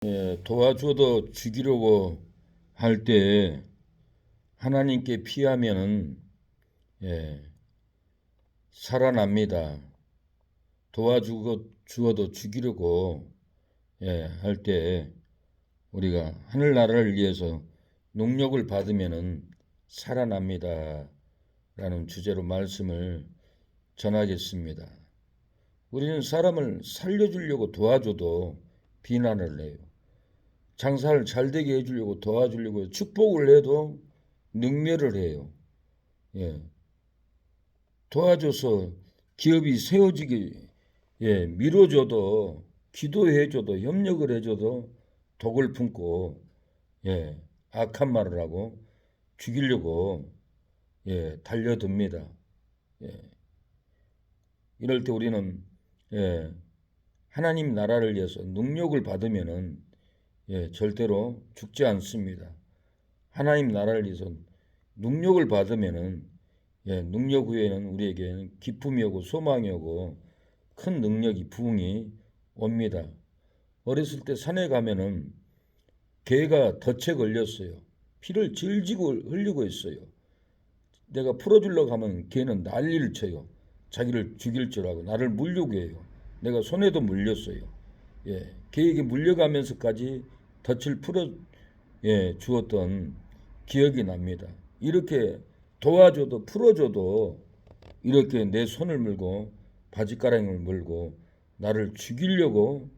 도와줘도 죽이려고 할 때 하나님께 피하면은 예, 살아납니다. 도와주고 주어도 죽이려고 할 때 우리가 하늘나라를 위해서 능력을 받으면은 살아납니다. 라는 주제로 말씀을 전하겠습니다. 우리는 사람을 살려주려고 도와줘도 비난을 해요. 장사를 잘 되게 해주려고 도와주려고 축복을 해도 능멸을 해요. 예. 도와줘서 기업이 세워지게 밀어줘도 기도해줘도 협력을 해줘도 독을 품고 악한 말을 하고 죽이려고 달려듭니다. 이럴 때 우리는 하나님 나라를 위해서 능력을 받으면은 절대로 죽지 않습니다. 하나님 나라를 위해서 능력을 받으면은 능력 후에는 우리에게는 기쁨이 오고 소망이 오고 큰 능력이 부흥이 옵니다. 어렸을 때 산에 가면은 개가 덫에 걸렸어요. 피를 질지고 흘리고 있어요. 내가 풀어주려고 하면 개는 난리를 쳐요. 자기를 죽일 줄 알고 나를 물려고 해요. 내가 손에도 물렸어요. 개에게 물려가면서까지 덫을 풀어 주었던 기억이 납니다. 이렇게 도와줘도 풀어줘도 이렇게 내 손을 물고 바지가랑이를 물고 나를 죽이려고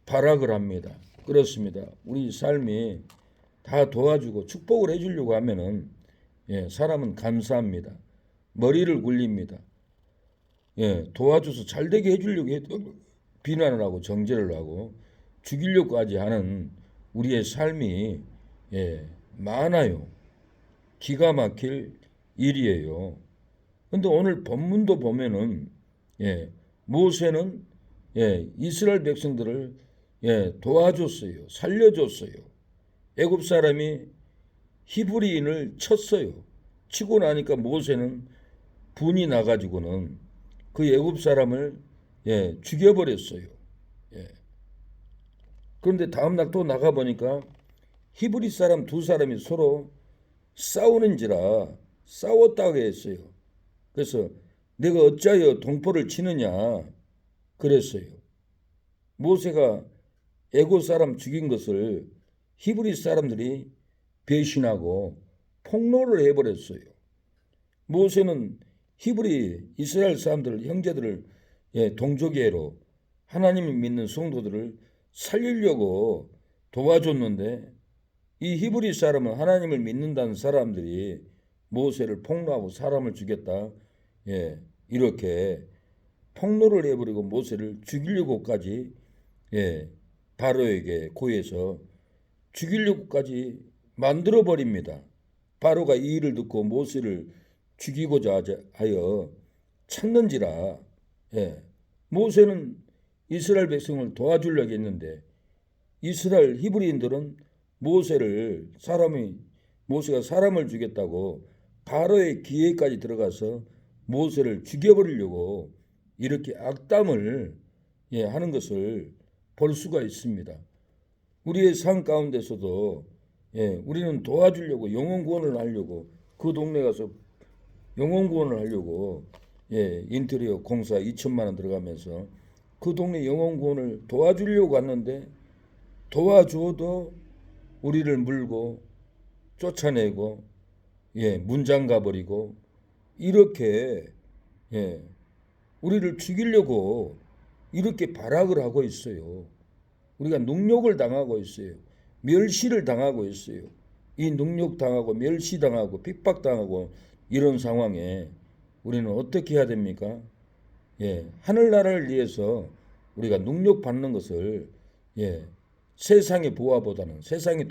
발악을 합니다. 그렇습니다. 우리 삶이 다 도와주고 축복을 해주려고 하면은 사람은 감사합니다. 머리를 굴립니다. 도와줘서 잘되게 해주려고 해도 비난을 하고 정죄를 하고 죽이려고까지 하는 우리의 삶이 많아요. 기가 막힐 일이에요. 근데 오늘 본문도 보면은 모세는 이스라엘 백성들을 도와줬어요. 살려줬어요. 애굽 사람이 히브리인을 쳤어요. 치고 나니까 모세는 분이 나가지고는 그 애굽 사람을 죽여버렸어요. 그런데 다음날 또 나가보니까 히브리 사람 두 사람이 서로 싸우는지라 싸웠다고 했어요. 그래서 내가 어찌하여 동포를 치느냐 그랬어요. 모세가 애굽 사람 죽인 것을 히브리 사람들이 배신하고 폭로를 해버렸어요. 모세는 히브리 이스라엘 사람들 형제들을 동족애로 하나님을 믿는 성도들을 살리려고 도와줬는데 이 히브리 사람은 하나님을 믿는다는 사람들이 모세를 폭로하고 사람을 죽였다. 이렇게 폭로를 해버리고 모세를 죽이려고까지 바로에게 고해서 죽이려고까지 만들어 버립니다. 바로가 이 일을 듣고 모세를 죽이고자 하여 찾는지라 모세는 이스라엘 백성을 도와주려고 했는데 이스라엘 히브리인들은 모세가 사람을 죽였다고 바로의 기회까지 들어가서 모세를 죽여버리려고 이렇게 악담을 하는 것을 볼 수가 있습니다. 우리의 삶 가운데서도 우리는 도와주려고 영혼 구원을 하려고 그 동네 가서 영혼 구원을 하려고 인테리어 공사 2천만 원 들어가면서 그 동네 영혼 구원을 도와주려고 갔는데 도와줘도 우리를 물고 쫓아내고 문 잠가버리고 이렇게 우리를 죽이려고 이렇게 발악을 하고 있어요. 우리가 능욕을 당하고 있어요. 멸시를 당하고 있어요. 이 능욕당하고 멸시당하고 핍박당하고 이런 상황에 우리는 어떻게 해야 됩니까? 하늘나라를 위해서 우리가 능욕받는 것을 세상의 보화보다는 세상의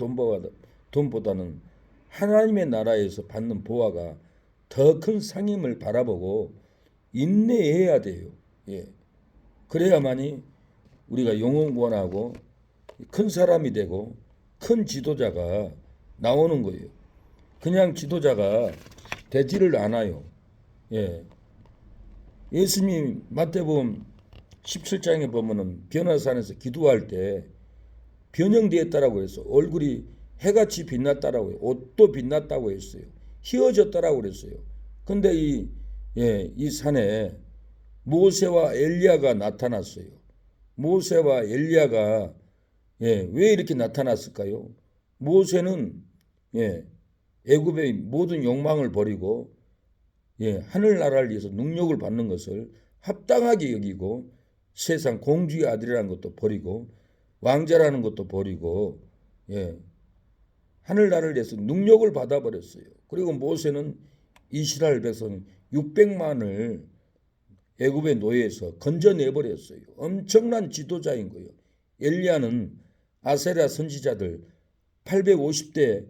돈보다는 하나님의 나라에서 받는 보화가 더 큰 상임을 바라보고 인내해야 돼요. 그래야만이 우리가 영혼 구원하고 큰 사람이 되고 큰 지도자가 나오는 거예요. 그냥 지도자가 되지를 않아요. 예수님 마태복음 17장에 보면은 변화산에서 기도할 때 변형되었다라고 해서 얼굴이 해같이 빛났다라고 해요. 옷도 빛났다고 했어요. 휘어졌다라고 그랬어요. 근데 이 산에 모세와 엘리야가 나타났어요. 모세와 엘리야가 왜 이렇게 나타났을까요? 모세는 애굽의 모든 욕망을 버리고 하늘나라를 위해서 능력을 받는 것을 합당하게 여기고 세상 공주의 아들이라는 것도 버리고 왕자라는 것도 버리고 하늘나라를 위해서 능력을 받아버렸어요. 그리고 모세는 이스라엘 백성 600만을 애굽의 노예에서 건져내버렸어요. 엄청난 지도자인 거예요. 엘리야는 아세라 선지자들 850대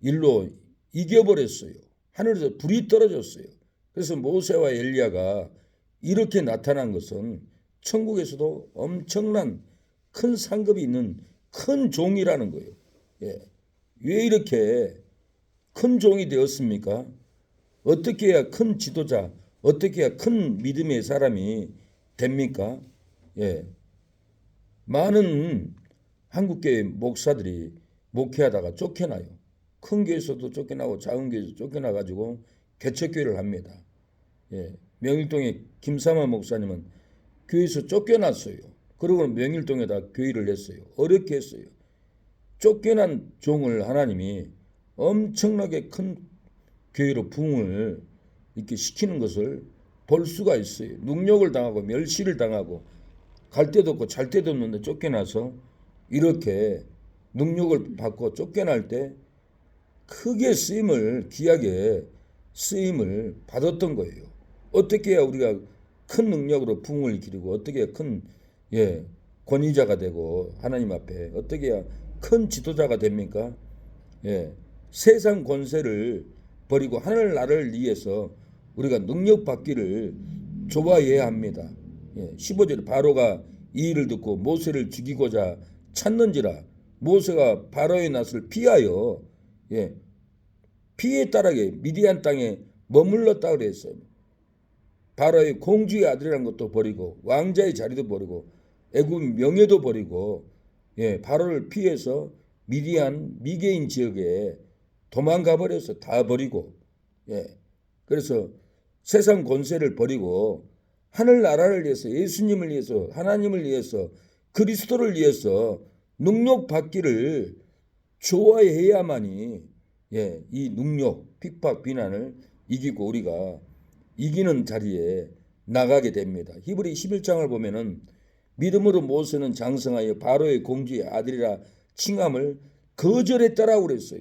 1로 이겨버렸어요. 하늘에서 불이 떨어졌어요. 그래서 모세와 엘리야가 이렇게 나타난 것은 천국에서도 엄청난 큰 상급이 있는 큰 종이라는 거예요. 왜 이렇게 큰 종이 되었습니까? 어떻게 해야 큰 지도자, 어떻게 해야 큰 믿음의 사람이 됩니까? 많은 한국교회 목사들이 목회하다가 쫓겨나요. 큰 교회에서도 쫓겨나고 작은 교회에서 쫓겨나가지고 개척교회를 합니다. 명일동의 김삼화 목사님은 교회에서 쫓겨났어요. 그리고 명일동에다 교회를 냈어요. 어렵게 했어요. 쫓겨난 종을 하나님이 엄청나게 큰 교회로 부흥을 이렇게 시키는 것을 볼 수가 있어요. 능력을 당하고 멸시를 당하고 갈 데도 없고 잘 데도 없는데 쫓겨나서 이렇게 능력을 받고 쫓겨날 때 크게 귀하게 쓰임을 받았던 거예요. 어떻게 해야 우리가 큰 능력으로 부흥을 일으키고 어떻게 해야 큰 권위자가 되고 하나님 앞에 어떻게 해야 큰 지도자가 됩니까? 세상 권세를 버리고 하늘나라를 위해서 우리가 능력 받기를 좋아해야 합니다. 15절에 바로가 이 일을 듣고 모세를 죽이고자 찾는지라 모세가 바로의 낯을 피하여 피해 따라게 미디안 땅에 머물렀다 그랬어요. 바로의 공주의 아들이라는 것도 버리고 왕자의 자리도 버리고 애굽 명예도 버리고 바로를 피해서 미개인 지역에 도망가 버려서 다 버리고 그래서 세상 권세를 버리고 하늘나라를 위해서 예수님을 위해서 하나님을 위해서 그리스도를 위해서 능력 받기를 좋아해야만이 이 능력, 핍박, 비난을 이기고 우리가 이기는 자리에 나가게 됩니다. 히브리 11장을 보면은 믿음으로 모세는 장성하여 바로의 공주의 아들이라 칭함을 거절했다라고 그랬어요.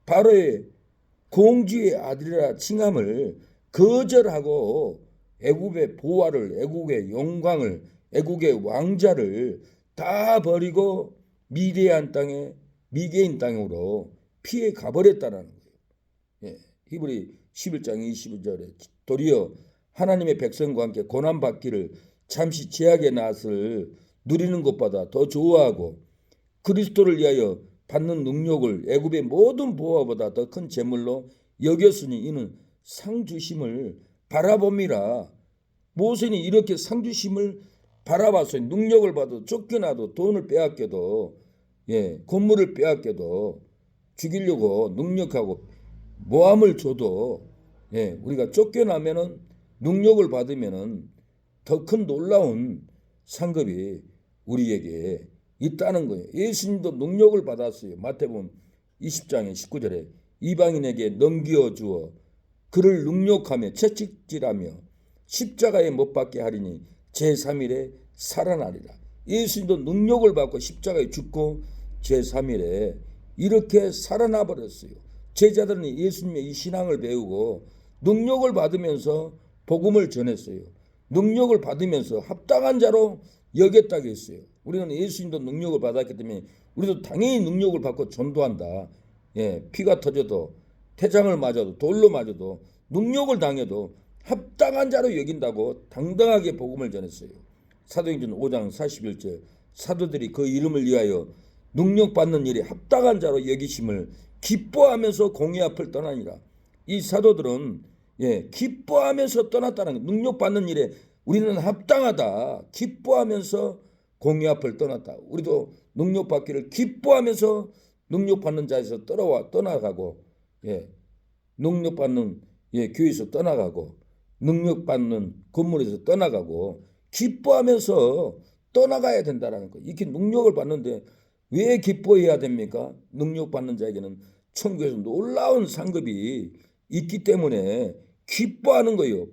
바로의 공주의 아들이라 칭함을 거절하고 애굽의 보화를, 애굽의 영광을, 애굽의 왕자를 다 버리고 미디안 땅에 미개인 땅으로 피해 가버렸다라는 거예요. 히브리 11장 22절에 도리어 하나님의 백성과 함께 고난받기를 잠시 제약의 낫을 누리는 것보다 더 좋아하고 그리스도를 위하여 받는 능력을 애굽의 모든 보화보다 더 큰 재물로 여겼으니 이는 상주심을 바라봅니다. 모세는 이렇게 상주심을 바라봤어요. 능력을 받아도 쫓겨나도 돈을 빼앗겨도 건물을 빼앗겨도 죽이려고 능력하고 모함을 줘도 우리가 쫓겨나면은 능력을 받으면은 더 큰 놀라운 상급이 우리에게 있다는 거예요. 예수님도 능력을 받았어요. 마태복음 20장의 19절에 이방인에게 넘겨주어 그를 능력하며 채찍질하며 십자가에 못 박게 하리니 제3일에 살아나리라. 예수님도 능력을 받고 십자가에 죽고 제3일에 이렇게 살아나 버렸어요. 제자들은 예수님의 이 신앙을 배우고 능력을 받으면서 복음을 전했어요. 능력을 받으면서 합당한 자로 여겼다고 했어요. 우리는 예수님도 능력을 받았기 때문에 우리도 당연히 능력을 받고 전도한다. 피가 터져도 태장을 맞아도 돌로 맞아도 능력을 당해도 합당한 자로 여긴다고 당당하게 복음을 전했어요. 사도행전 5장 41절 사도들이 그 이름을 위하여 능력받는 일에 합당한 자로 여기심을 기뻐하면서 공의 앞을 떠나니라. 이 사도들은 기뻐하면서 떠났다는 거예요. 능력받는 일에 우리는 합당하다 기뻐하면서 공의 앞을 떠났다. 우리도 능력받기를 기뻐하면서 능력받는 자에서 떠나가고, 예, 능력받는 교회에서 떠나가고, 능력받는 건물에서 떠나가고, 기뻐하면서 떠나가야 된다라는 거. 이렇게 능력을 받는데 왜 기뻐해야 됩니까? 능력받는 자에게는 천국에서 놀라운 상급이 있기 때문에 기뻐하는 거예요.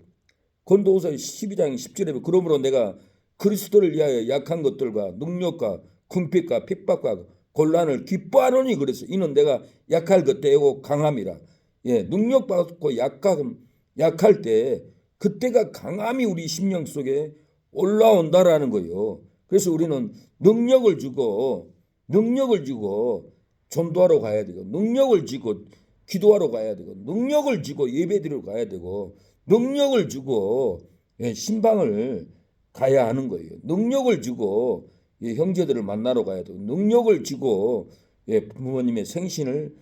고린도후서 12장 10절에 그러므로 내가 그리스도를 위하여 약한 것들과 능력과 궁핍과 핍박과 곤란을 기뻐하노니 그래서 이는 내가 약할 그때고 강함이라. 예, 능력받고 약할 때 그때가 강함이 우리 심령 속에 올라온다라는 거예요. 그래서 우리는 능력을 주고 전도하러 가야 되고, 능력을 주고 기도하러 가야 되고, 능력을 주고 예배드리러 가야 되고, 능력을 주고 신방을 가야 하는 거예요. 능력을 주고 형제들을 만나러 가야 되고, 능력을 주고 부모님의 생신을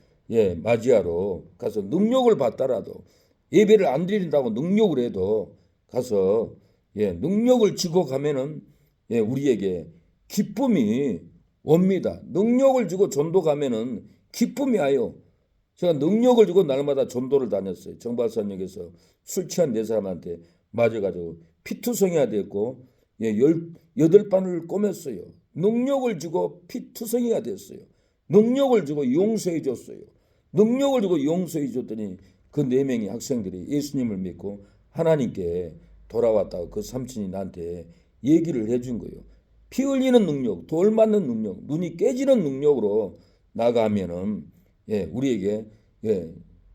맞이하러 가서 능력을 받더라도, 예배를 안 드린다고 능력을 해도 가서 능력을 주고 가면은 우리에게 기쁨이 옵니다. 능력을 주고 전도 가면은 기쁨이 와요. 제가 능력을 주고 날마다 전도를 다녔어요. 정발산역에서 술 취한 네 사람한테 맞아가지고 피투성이가 됐고, 18바늘 꼬맸어요. 능력을 주고 피투성이가 됐어요. 능력을 주고 용서해 줬어요. 능력을 주고 용서해 줬더니 그 4명의 학생들이 예수님을 믿고 하나님께 돌아왔다고 그 삼촌이 나한테 얘기를 해준 거예요. 피 흘리는 능력, 돌 맞는 능력, 눈이 깨지는 능력으로 나가면은 우리에게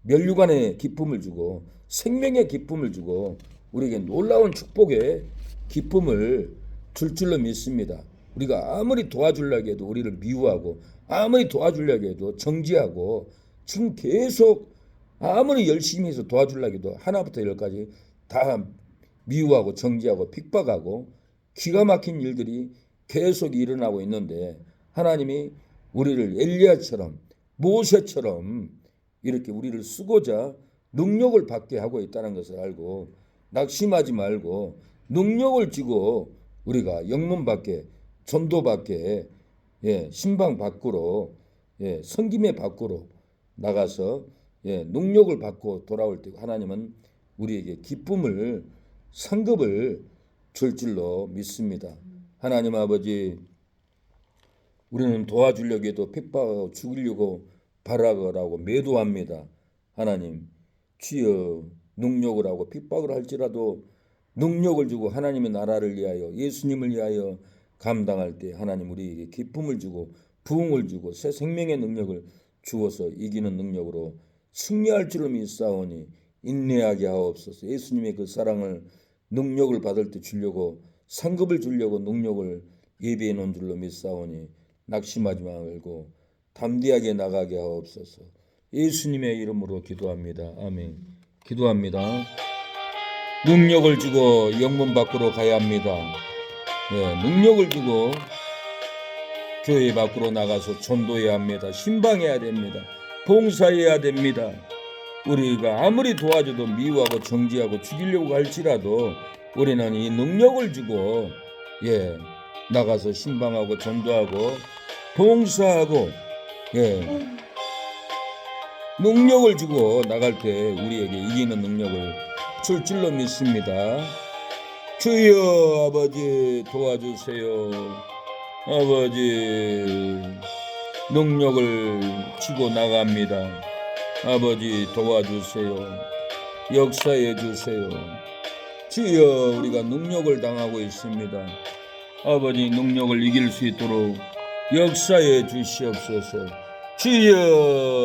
멸류관의 기쁨을 주고 생명의 기쁨을 주고 우리에게 놀라운 축복의 기쁨을 줄 줄로 믿습니다. 우리가 아무리 도와주려고 해도 우리를 미워하고, 아무리 도와주려고 해도 정지하고, 지금 계속 아무리 열심히 해서 도와주려고 해도 하나부터 열까지 다 미워하고 정지하고 핍박하고 기가 막힌 일들이 계속 일어나고 있는데, 하나님이 우리를 엘리야처럼 모세처럼 이렇게 우리를 쓰고자 능력을 받게 하고 있다는 것을 알고 낙심하지 말고 능력을 주고 우리가 영문 밖에, 전도 밖에, 신방 밖으로, 섬김의 밖으로 나가서 능력을 받고 돌아올 때 하나님은 우리에게 기쁨을, 상급을 줄 줄로 믿습니다. 하나님 아버지, 우리는 도와주려고 해도 핍박하고 죽이려고 바라고 매도합니다. 하나님, 주여 능력을 하고 핍박을 할지라도 능력을 주고 하나님의 나라를 위하여, 예수님을 위하여 감당할 때 하나님 우리에게 기쁨을 주고 부흥을 주고 새 생명의 능력을 주어서 이기는 능력으로 승리할 줄을 믿사오니 인내하게 하옵소서. 예수님의 그 사랑을, 능력을 받을 때 주려고, 상급을 주려고 능력을 예비해 놓은 줄로 믿사오니 낙심하지 말고 담대하게 나가게 하옵소서. 예수님의 이름으로 기도합니다. 아멘. 기도합니다. 능력을 주고 영문 밖으로 가야 합니다. 능력을 주고 교회 밖으로 나가서 전도해야 합니다. 신방해야 됩니다. 봉사해야 됩니다. 우리가 아무리 도와줘도 미워하고 정지하고 죽이려고 할지라도 우리는 이 능력을 주고 나가서 신방하고 전도하고 봉사하고 능력을 주고 나갈 때 우리에게 이기는 능력을 줄 줄로 믿습니다. 주여 아버지 도와주세요. 아버지 능력을 주고 나갑니다. 아버지 도와주세요. 역사해 주세요. 주여 우리가 능력을 당하고 있습니다. 아버지 능력을 이길 수 있도록 역사해 주시옵소서. 주여